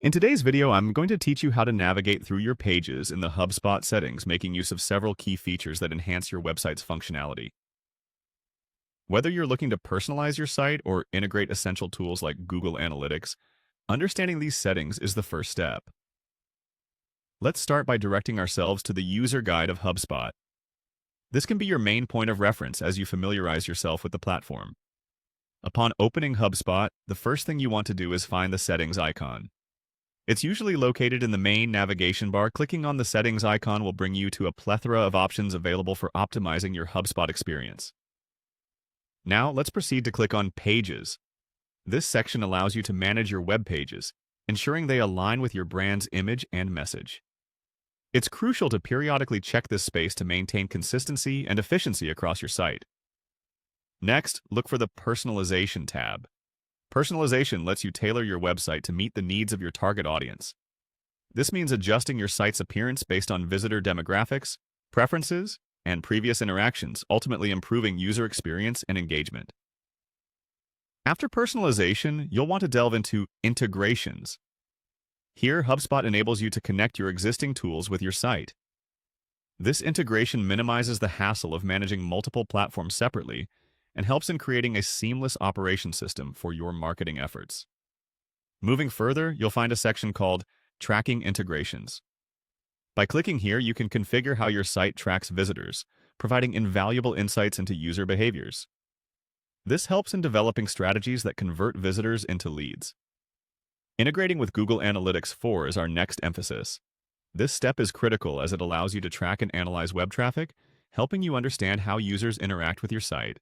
In today's video, I'm going to teach you how to navigate through your pages in the HubSpot settings, making use of several key features that enhance your website's functionality. Whether you're looking to personalize your site or integrate essential tools like Google Analytics, understanding these settings is the first step. Let's start by directing ourselves to the user guide of HubSpot. This can be your main point of reference as you familiarize yourself with the platform. Upon opening HubSpot, the first thing you want to do is find the settings icon. It's usually located in the main navigation bar. Clicking on the settings icon will bring you to a plethora of options available for optimizing your HubSpot experience. Now, let's proceed to click on Pages. This section allows you to manage your web pages, ensuring they align with your brand's image and message. It's crucial to periodically check this space to maintain consistency and efficiency across your site. Next, look for the Personalization tab. Personalization lets you tailor your website to meet the needs of your target audience. This means adjusting your site's appearance based on visitor demographics, preferences, and previous interactions, ultimately improving user experience and engagement. After personalization, you'll want to delve into integrations. Here, HubSpot enables you to connect your existing tools with your site. This integration minimizes the hassle of managing multiple platforms separately and helps in creating a seamless operation system for your marketing efforts. Moving further, you'll find a section called Tracking Integrations. By clicking here, you can configure how your site tracks visitors, providing invaluable insights into user behaviors. This helps in developing strategies that convert visitors into leads. Integrating with Google Analytics 4 is our next emphasis. This step is critical as it allows you to track and analyze web traffic, helping you understand how users interact with your site.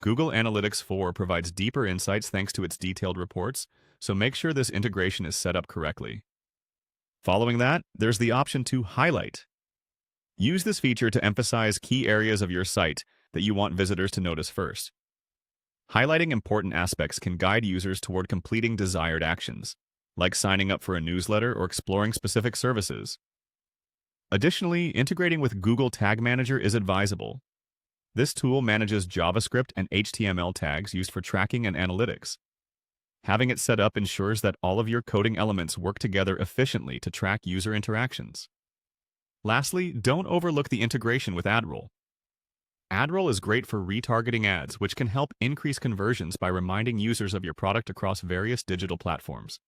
Google Analytics 4 provides deeper insights thanks to its detailed reports, so make sure this integration is set up correctly. Following that, there's the option to highlight. Use this feature to emphasize key areas of your site that you want visitors to notice first. Highlighting important aspects can guide users toward completing desired actions, like signing up for a newsletter or exploring specific services. Additionally, integrating with Google Tag Manager is advisable. This tool manages JavaScript and HTML tags used for tracking and analytics. Having it set up ensures that all of your coding elements work together efficiently to track user interactions. Lastly, don't overlook the integration with AdRoll. AdRoll is great for retargeting ads, which can help increase conversions by reminding users of your product across various digital platforms.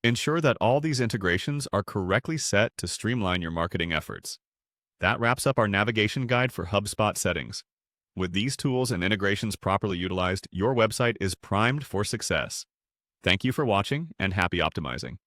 Ensure that all these integrations are correctly set to streamline your marketing efforts. That wraps up our navigation guide for HubSpot settings. With these tools and integrations properly utilized, your website is primed for success. Thank you for watching and happy optimizing.